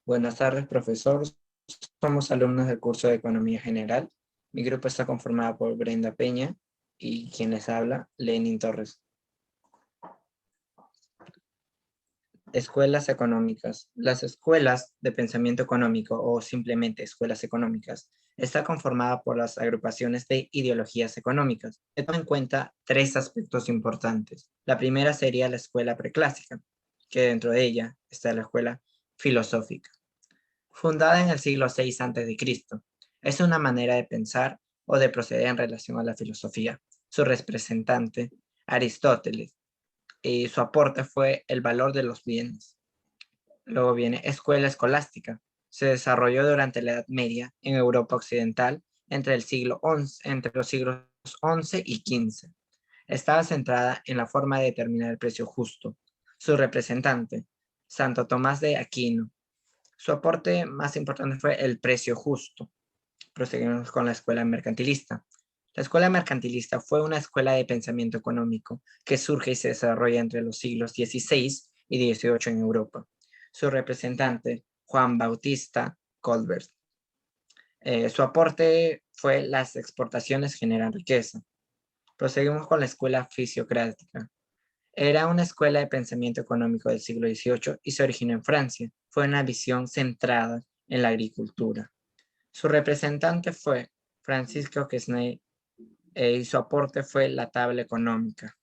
Buenas tardes, profesor. Somos alumnos del curso de Economía General. Mi grupo está conformado por Brenda Peña y quien les habla, Lenin Torres. Escuelas económicas. Las escuelas de pensamiento económico o simplemente escuelas económicas está conformada por las agrupaciones de ideologías económicas. Se toman en cuenta tres aspectos importantes. La primera sería la escuela preclásica, que dentro de ella está la escuela filosófica. Fundada en el siglo VI a.C., es una manera de pensar o de proceder en relación a la filosofía. Su representante, Aristóteles, y su aporte fue el valor de los bienes. Luego viene escuela escolástica. Se desarrolló durante la Edad Media en Europa Occidental entre los siglos XI y XV. Estaba centrada en la forma de determinar el precio justo. Su representante, Santo Tomás de Aquino. Su aporte más importante fue el precio justo. Proseguimos con la escuela mercantilista. La escuela mercantilista fue una escuela de pensamiento económico que surge y se desarrolla entre los siglos XVI y XVIII en Europa. Su representante, Juan Bautista Colbert. Su aporte fue las exportaciones generan riqueza. Proseguimos con la escuela fisiocrática. Era una escuela de pensamiento económico del siglo XVIII y se originó en Francia. Fue una visión centrada en la agricultura. Su representante fue Francisco Quesnay y su aporte fue la tabla económica.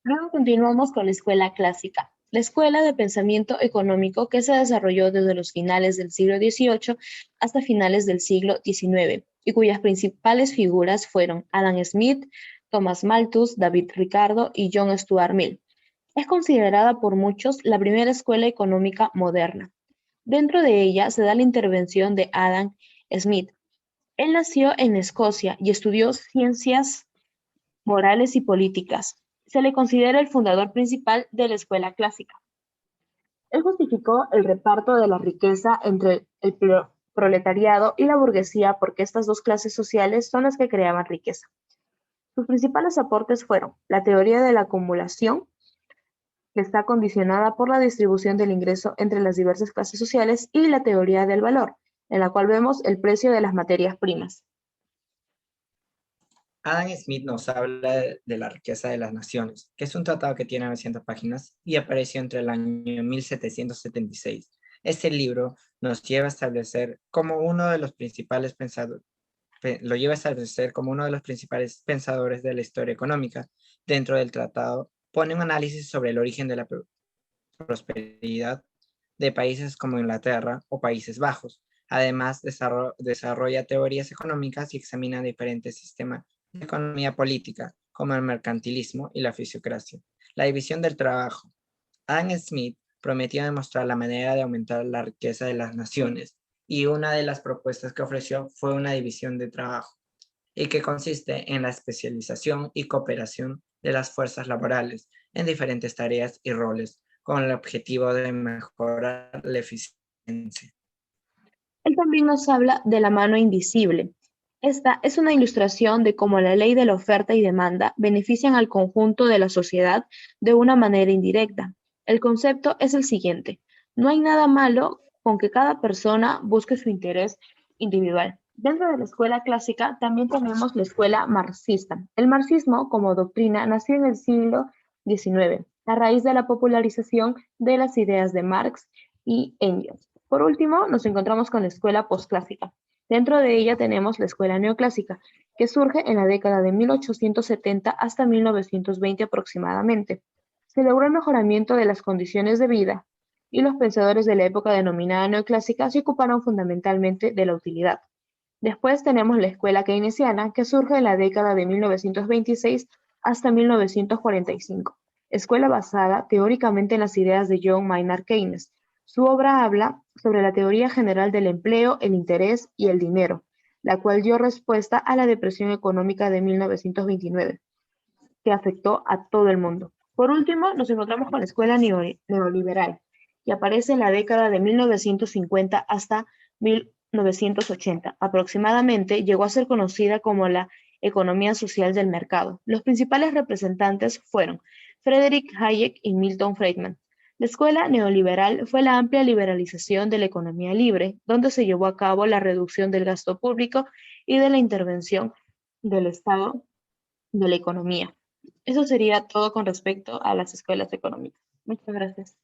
Luego continuamos con la escuela clásica, la escuela de pensamiento económico que se desarrolló desde los finales del siglo XVIII hasta finales del siglo XIX y cuyas principales figuras fueron Adam Smith, Thomas Malthus, David Ricardo y John Stuart Mill. Es considerada por muchos la primera escuela económica moderna. Dentro de ella se da la intervención de Adam Smith. Él nació en Escocia y estudió ciencias morales y políticas. Se le considera el fundador principal de la escuela clásica. Él justificó el reparto de la riqueza entre el proletariado y la burguesía porque estas dos clases sociales son las que creaban riqueza. Sus principales aportes fueron la teoría de la acumulación, que está condicionada por la distribución del ingreso entre las diversas clases sociales, y la teoría del valor, en la cual vemos el precio de las materias primas. Adam Smith nos habla de la riqueza de las naciones, que es un tratado que tiene 900 páginas y apareció entre el año 1776. Este libro nos lleva a establecer como uno de los principales pensadores, lo lleva a establecer como uno de los principales pensadores de la historia económica. Dentro del tratado pone un análisis sobre el origen de la prosperidad de países como Inglaterra o Países Bajos. Además, desarrolla teorías económicas y examina diferentes sistemas de economía política, como el mercantilismo y la fisiocracia. La división del trabajo. Adam Smith prometió demostrar la manera de aumentar la riqueza de las naciones, y una de las propuestas que ofreció fue una división de trabajo, y que consiste en la especialización y cooperación de las fuerzas laborales en diferentes tareas y roles, con el objetivo de mejorar la eficiencia. Él también nos habla de la mano invisible. Esta es una ilustración de cómo la ley de la oferta y demanda benefician al conjunto de la sociedad de una manera indirecta. El concepto es el siguiente: no hay nada malo con que cada persona busque su interés individual. Dentro de la escuela clásica también tenemos la escuela marxista. El marxismo como doctrina nació en el siglo XIX, a raíz de la popularización de las ideas de Marx y Engels. Por último, nos encontramos con la escuela posclásica. Dentro de ella tenemos la escuela neoclásica, que surge en la década de 1870 hasta 1920 aproximadamente. Se logró el mejoramiento de las condiciones de vida y los pensadores de la época denominada neoclásica se ocuparon fundamentalmente de la utilidad. Después tenemos la escuela keynesiana, que surge en la década de 1926 hasta 1945, escuela basada teóricamente en las ideas de John Maynard Keynes. Su obra habla sobre la teoría general del empleo, el interés y el dinero, la cual dio respuesta a la depresión económica de 1929, que afectó a todo el mundo. Por último, nos encontramos con la escuela neoliberal, que aparece en la década de 1950 hasta 1980. Aproximadamente llegó a ser conocida como la economía social del mercado. Los principales representantes fueron Friedrich Hayek y Milton Friedman. La escuela neoliberal fue la amplia liberalización de la economía libre, donde se llevó a cabo la reducción del gasto público y de la intervención del Estado de la economía. Eso sería todo con respecto a las escuelas económicas. Muchas gracias.